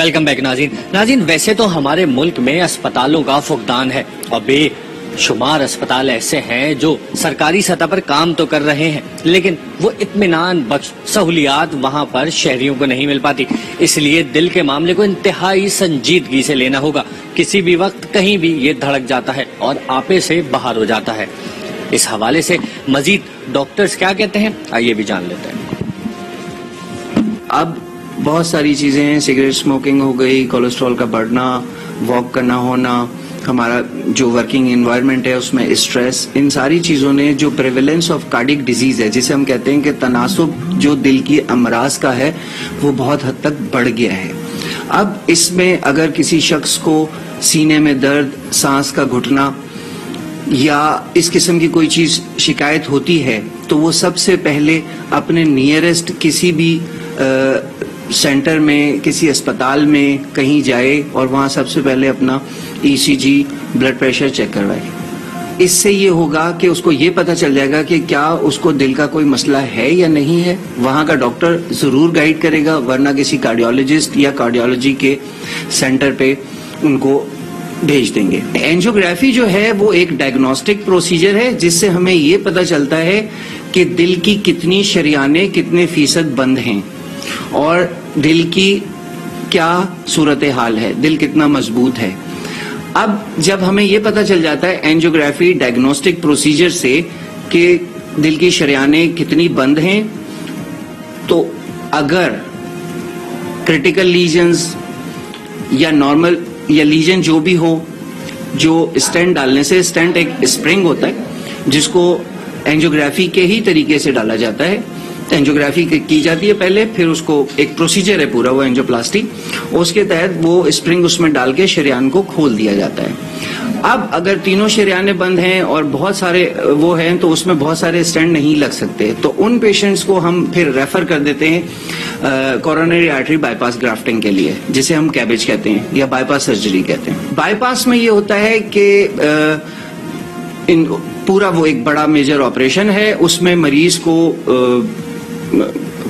Welcome back ناظرین ویسے تو ہمارے ملک میں اسپتالوں کا فقدان ہے اور بے شمار اسپتال ایسے ہیں جو سرکاری سطح پر کام تو کر رہے ہیں لیکن وہ اطمینان بخش سہولیات وہاں پر شہریوں کو نہیں مل پاتی. اس لیے دل کے معاملے کو انتہائی سنجیدگی سے لینا ہوگا. کسی بھی وقت کہیں بھی یہ دھڑک جاتا ہے اور آپے سے باہر ہو جاتا ہے. اس حوالے سے مزید ڈاکٹرز کیا کہتے ہیں آئیے بھی جان لیتے ہیں. اب بہت ساری چیزیں ہیں, سگریٹ اسموکنگ ہو گئی, کولیسٹرول کا بڑھنا, واک کرنا ہونا, ہمارا جو ورکنگ انوائرمنٹ ہے اس میں اسٹریس, ان ساری چیزوں نے جو پریویلنس آف کارڈک ڈیزیز ہے جسے ہم کہتے ہیں کہ تناسب جو دل کی امراض کا ہے وہ بہت حد تک بڑھ گیا ہے. اب اس میں اگر کسی شخص کو سینے میں درد, سانس کا گھٹنا یا اس قسم کی کوئی چیز شکایت ہوتی ہے تو وہ سب سے پہلے اپنے نیئرسٹ کسی بھی سینٹر میں, کسی اسپتال میں کہیں جائے اور وہاں سب سے پہلے اپنا ECG بلڈ پریشر چیک کروائے. اس سے یہ ہوگا کہ اس کو یہ پتہ چل جائے گا کہ کیا اس کو دل کا کوئی مسئلہ ہے یا نہیں ہے. وہاں کا ڈاکٹر ضرور گائیڈ کرے گا, ورنہ کسی کارڈیولوجسٹ یا کارڈیولوجی کے سینٹر پہ ان کو بھیج دیں گے. اینجیوگرافی جو ہے وہ ایک ڈائگنوسٹک پروسیجر ہے جس سے ہمیں یہ پتہ چلتا ہے کہ دل کی کتنی شریانیں کتنے فیصد بند ہیں اور دل کی کیا صورتحال ہے, دل کتنا مضبوط ہے. اب جب ہمیں یہ پتہ چل جاتا ہے اینجیوگرافی ڈائگنوسٹک پروسیجر سے کہ دل کی شریانیں کتنی بند ہیں, تو اگر کریٹیکل لیجنز یا نارمل یا لیجن جو بھی ہو, جو اسٹینٹ ڈالنے سے, اسٹینٹ ایک اسپرنگ ہوتا ہے جس کو اینجیوگرافی کے ہی طریقے سے ڈالا جاتا ہے. اینجیوگرافی کی جاتی ہے پہلے, پھر اس کو ایک پروسیجر ہے پورا وہ اینجیوپلاسٹی, اس کے تحت وہ اسپرنگ اس میں ڈال کے شریان کو کھول دیا جاتا ہے. اب اگر تینوں شریانیں بند ہیں اور بہت سارے وہ ہیں تو اس میں بہت سارے اسٹینٹ نہیں لگ سکتے, تو ان پیشنٹس کو ہم پھر ریفر کر دیتے ہیں coronary artery by pass grafting کے لیے, جسے ہم کیبج کہتے ہیں یا بائی پاس سرجری کہتے ہیں. بائی پاس میں یہ ہوتا ہے کہ پورا وہ ایک بڑا میجر آپریشن ہے, اس میں مریض کو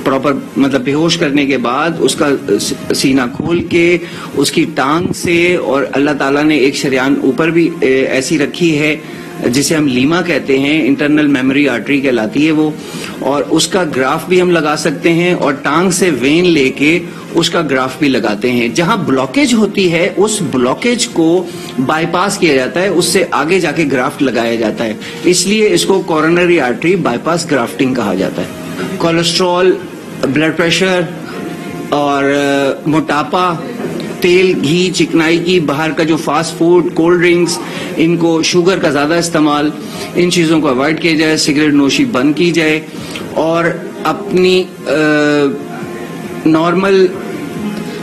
پراپر مطلب بے ہوش کرنے کے بعد اس کا سینہ کھول کے اس کی ٹانگ سے, اور اللہ تعالیٰ نے ایک شریان اوپر بھی ایسی رکھی ہے جسے ہم لیما کہتے ہیں, انٹرنل میموری آرٹری کہلاتی ہے وہ, اور اس کا گراف بھی ہم لگا سکتے ہیں, اور ٹانگ سے وین لے کے اس کا گراف بھی لگاتے ہیں. جہاں بلاکیج ہوتی ہے اس بلاکیج کو بائی پاس کیا جاتا ہے, اس سے آگے جا کے گرافٹ لگایا جاتا ہے, اس لیے اس کو coronary artery by pass grafting کہا جاتا ہے. کولیسٹرول, بلڈ پریشر اور موٹاپا, تیل گھی چکنائی کی, باہر کا جو فاسٹ فوڈ, کولڈ ڈرنکس, ان کو شوگر کا زیادہ استعمال, ان چیزوں کو اوائڈ کیا جائے, سگریٹ نوشی بند کی جائے, اور اپنی نارمل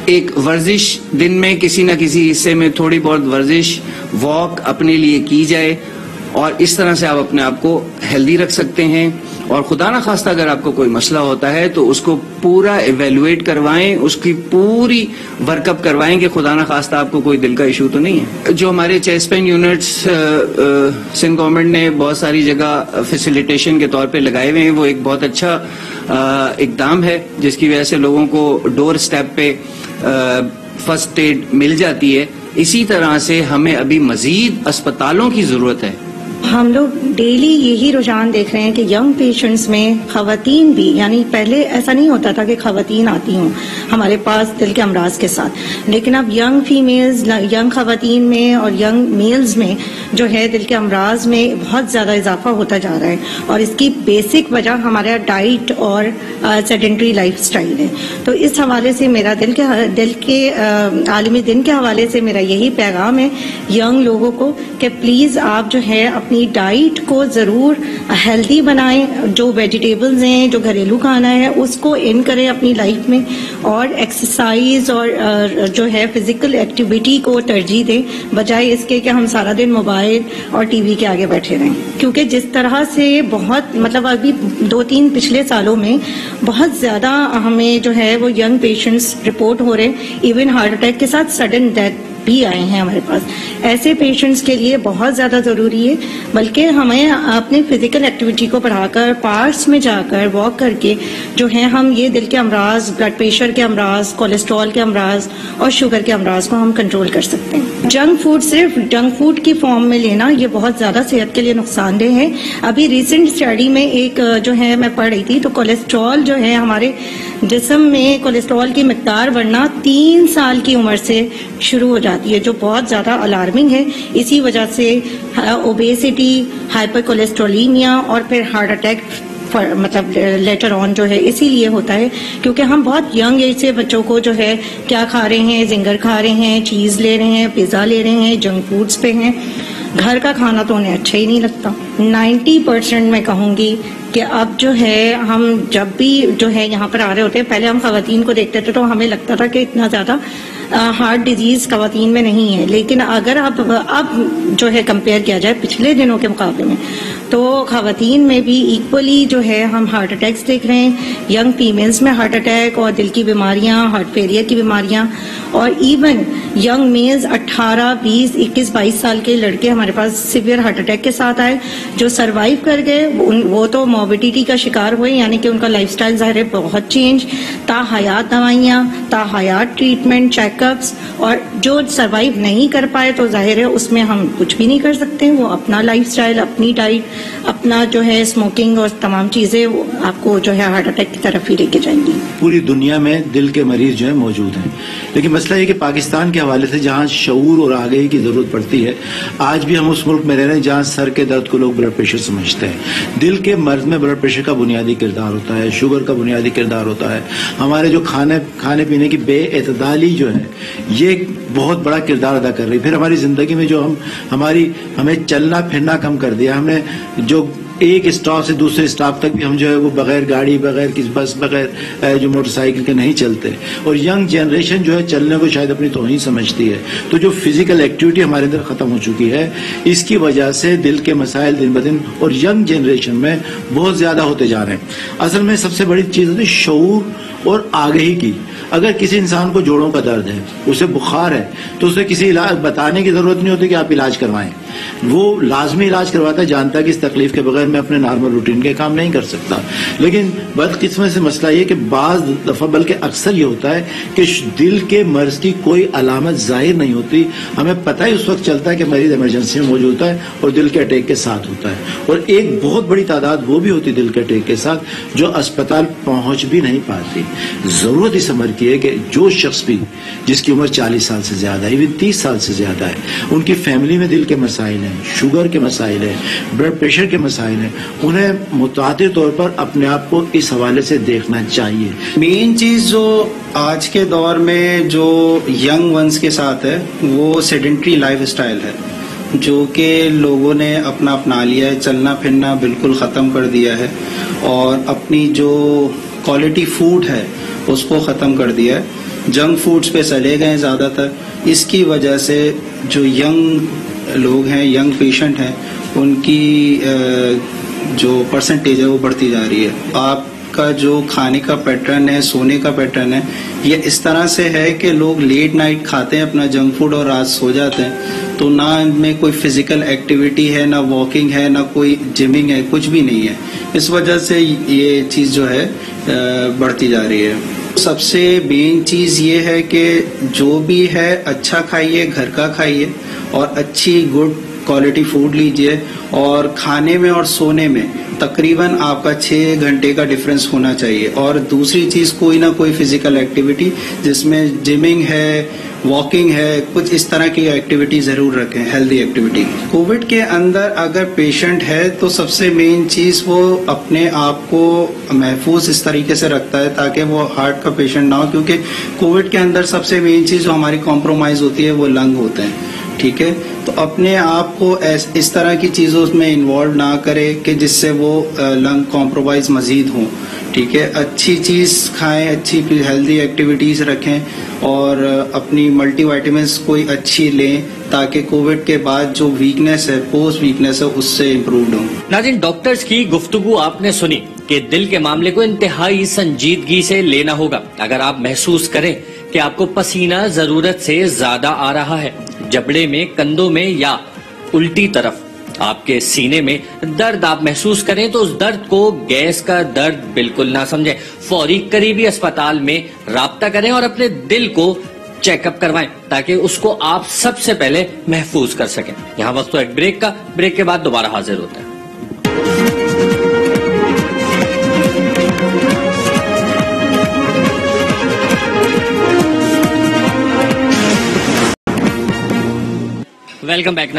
ایک ورزش دن میں کسی نہ کسی حصے میں تھوڑی بہت ورزش, واک اپنے لیے کی جائے, اور اس طرح سے آپ اپنے آپ کو ہیلدی رکھ سکتے ہیں. اور خدا نہ خواستہ اگر آپ کو کوئی مسئلہ ہوتا ہے تو اس کو پورا ایویلویٹ کروائیں, اس کی پوری ورک اپ کروائیں کہ خدا نہ خواستہ آپ کو کوئی دل کا ایشو تو نہیں ہے. جو ہمارے chest pain units Sindh government نے بہت ساری جگہ فیسیلیٹیشن کے طور پہ لگائے ہوئے ہیں, وہ ایک بہت اچھا اقدام ہے جس کی وجہ سے لوگوں کو ڈور سٹیپ پہ فرسٹ ایڈ مل جاتی ہے. اسی طرح سے ہمیں ابھی مزید اسپتالوں کی ضرورت ہے. ہم لوگ ڈیلی یہی رجحان دیکھ رہے ہیں کہ ینگ پیشنٹس میں خواتین بھی, یعنی پہلے ایسا نہیں ہوتا تھا کہ خواتین آتی ہوں ہمارے پاس دل کے امراض کے ساتھ, لیکن اب ینگ فیمیلز, ینگ خواتین میں اور ینگ میلز میں جو ہے دل کے امراض میں بہت زیادہ اضافہ ہوتا جا رہا ہے, اور اس کی بیسک وجہ ہمارا ڈائٹ اور سیڈنٹری لائف سٹائل ہے. تو اس حوالے سے میرا دل کے عالمی دن کے حوالے سے میرا یہی پیغام ہے ینگ لوگوں کو کہ پلیز آپ جو ہے اپنی ڈائٹ کو ضرور ہیلدی بنائیں, جو ویجیٹیبلز ہیں, جو گھریلو کھانا ہے اس کو ان کریں اپنی لائف میں, اور ایکسرسائز اور جو ہے فزیکل ایکٹیویٹی کو ترجیح دیں بجائے اس کے کہ ہم سارا دن موبائل اور ٹی وی کے آگے بیٹھے رہیں. کیونکہ جس طرح سے بہت مطلب ابھی 2-3 پچھلے سالوں میں بہت زیادہ ہمیں جو ہے وہ ینگ پیشنٹس رپورٹ ہو رہے ہیں, ایون ہارٹ اٹیک کے ساتھ سڈن ڈیتھ بھی آئے ہیں ہمارے پاس. ایسے پیشنٹس کے لیے بہت زیادہ ضروری ہے، بلکہ ہمیں اپنے فزیکل ایکٹیویٹی کو بڑھا کر پارکس میں جا کر واک کر کے جو ہے ہم یہ دل کے امراض، بلڈ پریشر کے امراض، کولیسٹرول کے امراض اور شوگر کے امراض کو ہم کنٹرول کر سکتے ہیں. جنک فوڈ صرف جنک فوڈ کی فارم میں لینا یہ بہت زیادہ صحت کے لیے نقصان دہ ہے. ابھی ریسنٹ اسٹڈی میں ایک جو ہے میں پڑھ رہی تھی تو کولیسٹرول جو ہے ہمارے جسم میں کولیسٹرول کی مقدار بڑھنا 3 سال کی عمر سے شروع ہو جاتی ہے، جو بہت زیادہ الارمنگ ہے. اسی وجہ سے اوبیسٹی، ہائپر کولیسٹرولیمیا اور پھر ہارٹ اٹیک مطلب لیٹر آن جو ہے اسی لیے ہوتا ہے کیونکہ ہم بہت ینگ ایج سے بچوں کو جو ہے کیا کھا رہے ہیں، زنگر کھا رہے ہیں، چیز لے رہے ہیں، پیزا لے رہے ہیں، جنک فوڈز پہ ہیں. گھر کا کھانا تو انہیں اچھا ہی نہیں لگتا. 90% میں کہوں گی کہ اب جو ہے ہم جب بھی جو ہے یہاں پر آ رہے ہوتے ہیں، پہلے ہم خواتین کو دیکھتے تھے تو ہمیں لگتا تھا کہ اتنا زیادہ ہارٹ ڈیزیز خواتین میں نہیں ہے، لیکن اگر اب جو ہے کمپیئر کیا جائے پچھلے دنوں کے مقابلے میں تو خواتین میں بھی ایکولی جو ہے ہم ہارٹ اٹیکس دیکھ رہے ہیں. ینگ فیمیلز میں ہارٹ اٹیک اور دل کی بیماریاں، ہارٹ فیلئر کی بیماریاں، اور ایون ینگ میلز 18، 20، 21، 22 سال کے لڑکے ہمارے پاس سیویئر ہارٹ اٹیک کے ساتھ آئے جو سروائیو کر گئے. وہ تو موربیڈیٹی کا شکار ہوئے، یعنی کہ ان کا لائف سٹائل ظاہر ہے بہت چینج، تا حیات دوائیاں، تا حیات ٹریٹمنٹ، چیک اپس، اور جو سروائیو نہیں کر پائے تو ظاہر ہے اس میں ہم کچھ بھی نہیں کر سکتے. وہ اپنا لائف سٹائل، اپنی ڈائٹ، اپنا جو ہے اسموکنگ اور تمام چیزیں آپ کو جو ہے ہارٹ اٹیک کی طرف ہی لے کے جائیں گی. پوری دنیا میں دل کے مریض جو ہیں موجود ہیں، لیکن مسئلہ یہ کہ پاکستان کے حوالے سے جہاں شعور اور آگاہی کی ضرورت پڑتی ہے، آج بھی ہم اس ملک میں رہ رہے ہیں جہاں سر کے درد کو لوگ بلڈ پریشر سمجھتے ہیں. دل کے مرض میں بلڈ پریشر کا بنیادی کردار ہوتا ہے، شوگر کا بنیادی کردار ہوتا ہے. ہمارے جو کھانے پینے کی بے اعتدالی جو ہے یہ بہت بڑا کردار ادا کر رہی ہے. پھر ہماری زندگی میں جو ہمیں چلنا پھرنا کم کر دیا، ہم نے جو ایک اسٹاپ سے دوسرے اسٹاپ تک بھی ہم جو ہے وہ بغیر گاڑی، بغیر کسی بس، بغیر جو موٹر سائیکل کے نہیں چلتے. اور ینگ جنریشن جو ہے چلنے کو شاید اپنی توہین سمجھتی ہے. تو جو فزیکل ایکٹیویٹی ہمارے اندر ختم ہو چکی ہے، اس کی وجہ سے دل کے مسائل دن بدن اور ینگ جنریشن میں بہت زیادہ ہوتے جا رہے ہیں. اصل میں سب سے بڑی چیز ہوتی ہے شعور اور آگہی کی. اگر کسی انسان کو جوڑوں کا درد ہے، اسے بخار ہے، تو اسے کسی علاج بتانے کی ضرورت نہیں ہوتی کہ آپ علاج کروائیں. وہ لازمی علاج کرواتا ہے، جانتا ہے کہ اس تکلیف کے بغیر میں اپنے نارمل روٹین کے کام نہیں کر سکتا. لیکن بدقسمت سے مسئلہ یہ کہ بعض دفعہ بلکہ اکثر یہ ہوتا ہے کہ دل کے مرض کی کوئی علامت ظاہر نہیں ہوتی. ہمیں پتہ ہی اس وقت چلتا ہے کہ مریض ایمرجنسی میں موجود ہوتا ہے اور دل کے اٹیک کے ساتھ ہوتا ہے. اور ایک بہت بڑی تعداد وہ بھی ہوتی دل کے اٹیک کے ساتھ جو اسپتال پہنچ بھی نہیں پاتی. ضرورت اس عمر کی ہے کہ جو شخص بھی جس کی عمر 40 سال سے زیادہ ہے، ایون 30 سال سے زیادہ ہے، ان کی فیملی میں دل کے مسائل ہیں، شوگر کے مسائل ہیں، بلڈ پریشر کے مسائل ہیں، انہیں متعدد طور پر اپنے آپ کو اس حوالے سے دیکھنا چاہیے. مین چیز جو آج کے دور میں جو ینگ ونس کے ساتھ ہے وہ سیڈنٹری لائف اسٹائل ہے، جو کہ لوگوں نے اپنا لیا ہے. چلنا پھرنا بالکل ختم کر دیا ہے اور اپنی جو کوالٹی فوڈ ہے اس کو ختم کر دیا ہے. جنک فوڈز پہ چلے گئے زیادہ تر. اس کی وجہ سے جو ینگ لوگ ہیں، ینگ پیشنٹ ہیں، ان کی جو پرسنٹیج ہے وہ بڑھتی جا رہی ہے. آپ کا جو کھانے کا پیٹرن ہے، سونے کا پیٹرن ہے، یہ اس طرح سے ہے کہ لوگ لیٹ نائٹ کھاتے ہیں اپنا جنک فوڈ اور رات سو جاتے ہیں. تو نہ ان میں کوئی فزیکل ایکٹیویٹی ہے، نہ واکنگ ہے، نہ کوئی جمنگ ہے، کچھ بھی نہیں ہے. اس وجہ سے یہ چیز جو ہے بڑھتی جا رہی ہے. سب سے مین چیز یہ ہے کہ جو بھی ہے اچھا کھائیے، گھر کا کھائیے اور اچھی گڈ کوالٹی فوڈ لیجئے. اور کھانے میں اور سونے میں تقریباً آپ کا 6 گھنٹے کا ڈفرنس ہونا چاہیے. اور دوسری چیز کوئی نہ کوئی فزیکل ایکٹیویٹی جس میں جمنگ ہے، واکنگ ہے، کچھ اس طرح کی ایکٹیویٹی ضرور رکھیں، ہیلدی ایکٹیویٹی. کووڈ کے اندر اگر پیشنٹ ہے تو سب سے مین چیز وہ اپنے آپ کو محفوظ اس طریقے سے رکھتا ہے تاکہ وہ ہارٹ کا پیشنٹ نہ ہو. کیونکہ کووڈ کے اندر سب سے مین چیز جو ہماری کمپرومائز ہوتی ہے وہ لنگ ہوتے ہیں. ٹھیک ہے، تو اپنے آپ کو اس طرح کی چیزوں میں انوالو نہ کرے کہ جس سے وہ لنگ کمپرومائز مزید ہوں. ٹھیک ہے، اچھی چیز کھائیں، اچھی ہیلدی ایکٹیویٹیز رکھیں اور اپنی ملٹی وائٹامنس کوئی اچھی لیں تاکہ کووڈ کے بعد جو ویکنیس ہے، پوسٹ ویکنیس ہے، اس سے امپرووڈ ہوں. ناظرین، ڈاکٹرز کی گفتگو آپ نے سنی کہ دل کے معاملے کو انتہائی سنجیدگی سے لینا ہوگا. اگر آپ محسوس کریں کہ آپ کو پسینہ ضرورت سے زیادہ آ رہا ہے، جبڑے میں، کندھوں میں یا الٹی طرف آپ کے سینے میں درد آپ محسوس کریں تو اس درد کو گیس کا درد بالکل نہ سمجھیں، فوری قریبی اسپتال میں رابطہ کریں اور اپنے دل کو چیک اپ کروائیں تاکہ اس کو آپ سب سے پہلے محفوظ کر سکیں۔ یہاں وقت تو ایک بریک کا، بریک کے بعد دوبارہ حاضر ہوتا ہے۔ ویلکم بیک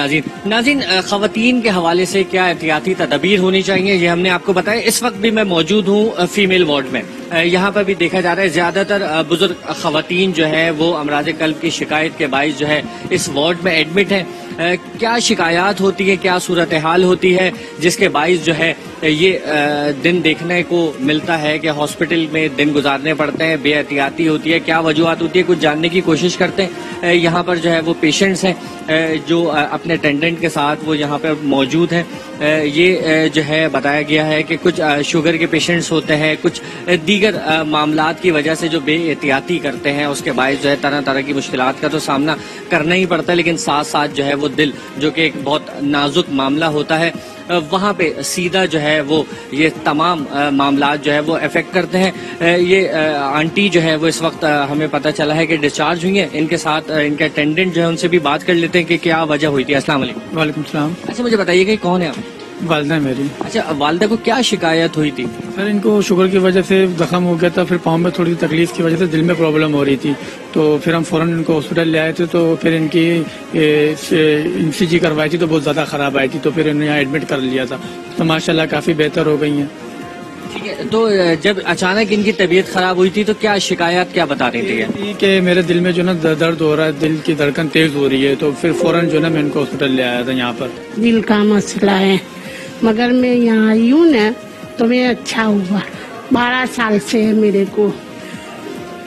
ناظرین، خواتین کے حوالے سے کیا احتیاطی تدابیر ہونی چاہیے یہ ہم نے آپ کو بتایا۔ اس وقت بھی میں موجود ہوں فیمیل وارڈ میں، یہاں پر بھی دیکھا جا رہا ہے زیادہ تر بزرگ خواتین جو ہے وہ امراض قلب کی شکایت کے باعث جو ہے اس وارڈ میں ایڈمٹ ہیں۔ کیا شکایات ہوتی ہے، کیا صورتحال ہوتی ہے جس کے باعث جو ہے یہ دن دیکھنے کو ملتا ہے کہ ہاسپٹل میں دن گزارنے پڑتے ہیں، بے احتیاطی ہوتی ہے، کیا وجوہات ہوتی ہے، کچھ جاننے کی کوشش کرتے ہیں۔ یہاں پر جو ہے وہ پیشنٹس ہیں جو اپنے اٹینڈنٹ کے ساتھ وہ یہاں پر موجود ہیں۔ یہ جو ہے بتایا گیا ہے کہ کچھ شوگر کے پیشنٹس ہوتے ہیں، کچھ دیگر معاملات کی وجہ سے جو بے احتیاطی کرتے ہیں اس کے باعث جو ہے طرح طرح کی مشکلات کا تو سامنا کرنا ہی پڑتا ہے، لیکن ساتھ ساتھ جو ہے وہ دل جو کہ ایک بہت نازک معاملہ ہوتا ہے وہاں پہ سیدھا جو ہے وہ یہ تمام معاملات جو ہے وہ افیکٹ کرتے ہیں۔ یہ آنٹی جو ہے وہ اس وقت ہمیں پتہ چلا ہے کہ ڈسچارج ہوئی ہیں، ان کے ساتھ ان کے اٹینڈنٹ جو ہے ان سے بھی بات کر لیتے ہیں کہ کیا وجہ ہوئی تھی۔ السلام علیکم۔ وعلیکم السلام۔ اچھا مجھے بتائیے کہ کون ہے آپ؟ والدہ میری۔ اچھا والدہ کو کیا شکایت ہوئی تھی؟ سر ان کو شوگر کی وجہ سے زخم ہو گیا تھا، پھر پاؤں میں تھوڑی تکلیف کی وجہ سے دل میں پرابلم ہو رہی تھی، تو پھر ہم فوراً ان کو ہاسپٹل لے آئے تھے، تو پھر ان کی ECG کروائی تھی تو بہت زیادہ خراب آئی تھی، تو پھر انہیں یہاں ایڈمٹ کر لیا تھا، تو ماشاءاللہ کافی بہتر ہو گئی ہیں۔ ٹھیک ہے، تو جب اچانک ان کی طبیعت خراب ہوئی تھی تو کیا شکایات کیا بتا رہی تھی؟ کہ میرے دل میں جو نا درد ہو رہا ہے، دل کی دھڑکن تیز ہو رہی ہے، تو پھر فوراً جو نا میں ان کو ہاسپٹل لے آیا تھا یہاں پر۔ دل کا مسئلہ ہے، مگر میں یہاں آئی ہوں نا تو میں اچھا ہوا۔ 12 سال سے ہے میرے کو،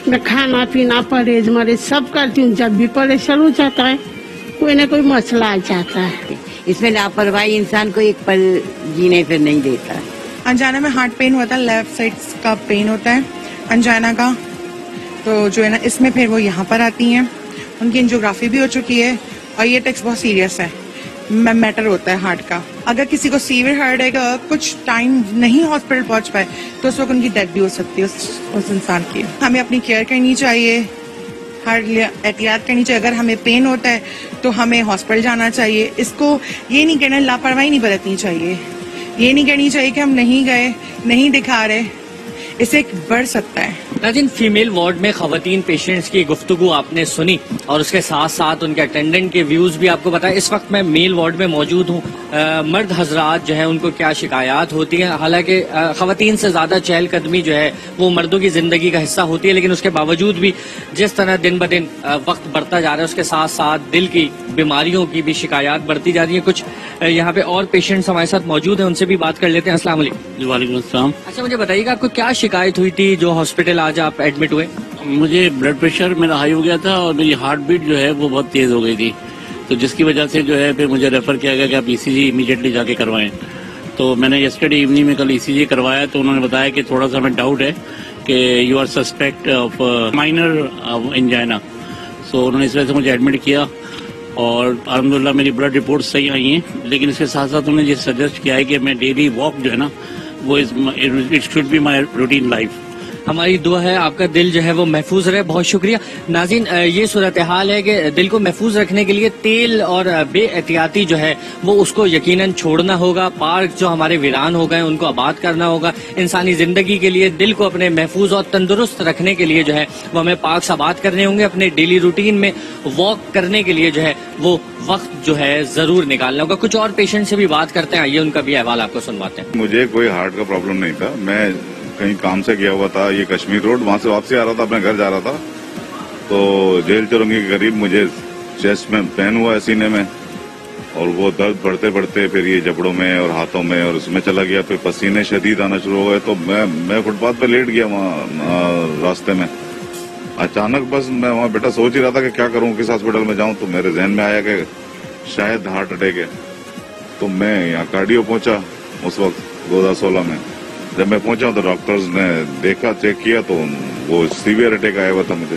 میں کھانا پینا پرہیز مریض سب کرتی ہوں، جب بھی پریشان ہو جاتا ہے کوئی نہ کوئی مسئلہ آ جاتا ہے۔ اس میں لاپرواہی انسان کو ایک پل جینے پھر نہیں دیتا۔ انجانا میں ہارٹ پین ہوتا ہے، لیفٹ سائڈ کا پین ہوتا ہے انجانا کا، تو جو ہے نا اس میں پھر وہ یہاں پر آتی ہیں، ان کی انجیوگرافی بھی ہو چکی ہے اور یہ ٹیکس بہت سیریس ہے، میٹر ہوتا ہے ہارٹ کا۔ اگر کسی کو سیویئر ہارٹ ہے گا، کچھ ٹائم نہیں ہاسپٹل پہنچ پائے تو اس وقت ان کی ڈیتھ بھی ہو سکتی ہے اس انسان کی۔ ہمیں اپنی کیئر کرنی چاہیے، ہر احتیاط کرنی چاہیے۔ اگر ہمیں پین ہوتا ہے تو ہمیں ہاسپٹل جانا چاہیے، اس کو یہ نہیں کرنا، لاپرواہی نہیں برتنی چاہیے، یہ نہیں کرنی چاہیے کہ ہم نہیں گئے، نہیں دکھا رہے، اسے بڑھ سکتا ہے۔ ناظرین فیمیل وارڈ میں خواتین پیشنٹس کی گفتگو آپ نے سنی اور اس کے ساتھ ساتھ ان کے اٹینڈنٹ کے ویوز بھی آپ کو بتائے۔ اس وقت میں میل وارڈ میں موجود ہوں، مرد حضرات جو ہیں ان کو کیا شکایات ہوتی ہیں، حالانکہ خواتین سے زیادہ چہل قدمی جو ہے وہ مردوں کی زندگی کا حصہ ہوتی ہے، لیکن اس کے باوجود بھی جس طرح دن بدن وقت بڑھتا جا رہا ہے اس کے ساتھ ساتھ دل کی بیماریوں کی بھی شکایات بڑھتی جا رہی ہیں۔ کچھ یہاں پہ اور پیشنٹس ہمارے ساتھ موجود ہیں، ان سے بھی بات کر لیتے ہیں۔ السلام علیکم۔ وعلیکم السلام۔ اچھا مجھے بتائیے گا آپ کو کیا شکایت ہوئی تھی جو ہاسپٹل آج آپ ایڈمٹ ہوئے؟ مجھے بلڈ پریشر میرا ہائی ہو گیا تھا اور میری ہارٹ بیٹ جو ہے وہ بہت تیز ہو گئی تھی، تو جس کی وجہ سے جو ہے پھر مجھے ریفر کیا گیا کہ آپ ECG امیڈیٹلی جا کے کروائیں۔ تو میں نے یسٹرڈے ایوننگ میں کل ECG کروایا تو انہوں نے بتایا کہ تھوڑا سا ہمیں ڈاؤٹ ہے کہ you are suspect of minor angina, so انہوں نے اس وجہ سے مجھے ایڈمٹ کیا اور الحمدللہ میری بلڈ رپورٹ صحیح آئی ہیں، لیکن اس کے ساتھ ساتھ انہوں نے یہ سجیسٹ کیا ہے کہ میں ڈیلی واک جو ہے نا وہ it should be my routine life. ہماری دعا ہے آپ کا دل جو ہے وہ محفوظ رہے۔ بہت شکریہ ناظرین، یہ صورتحال ہے کہ دل کو محفوظ رکھنے کے لیے تیل اور بے احتیاطی جو ہے وہ اس کو یقیناً چھوڑنا ہوگا۔ پارک جو ہمارے ویران ہو گئے ان کو آباد کرنا ہوگا۔ انسانی زندگی کے لیے دل کو اپنے محفوظ اور تندرست رکھنے کے لیے جو ہے وہ ہمیں پارکس آباد کرنے ہوں گے۔ اپنے ڈیلی روٹین میں واک کرنے کے لیے جو ہے وہ وقت جو ہے ضرور نکالنا ہوگا۔ کچھ اور پیشنٹ سے بھی بات کرتے ہیں، آئیے ان کا بھی احوال آپ کو سنواتے ہیں۔ مجھے کوئی ہارٹ کا پرابلم نہیں تھا، میں کہیں کام سے گیا ہوا تھا، یہ کشمیر روڈ، وہاں سے واپسی آ رہا تھا، اپنے گھر جا رہا تھا، تو جیل چورنگی کے قریب مجھے چیسٹ میں پین ہوا ہے، سینے میں، اور وہ درد بڑھتے بڑھتے پھر یہ جبڑوں میں اور ہاتھوں میں اور اس میں چلا گیا، پھر پسینے شدید آنا شروع ہو گئے، تو میں فٹ پاتھ پہ لیٹ گیا وہاں راستے میں۔ اچانک بس میں وہاں بیٹا سوچ ہی رہا تھا کہ کیا کروں، کس ہاسپٹل میں جاؤں، تو میرے ذہن میں آیا کہ شاید ہارٹ اٹیک ہے، تو میں یہاں کارڈیو پہنچا اس وقت 2016 میں۔ جب میں پہنچا تو ڈاکٹرز نے دیکھا، چیک کیا، تو وہ سیویئر اٹیک آیا ہوا تھا مجھے،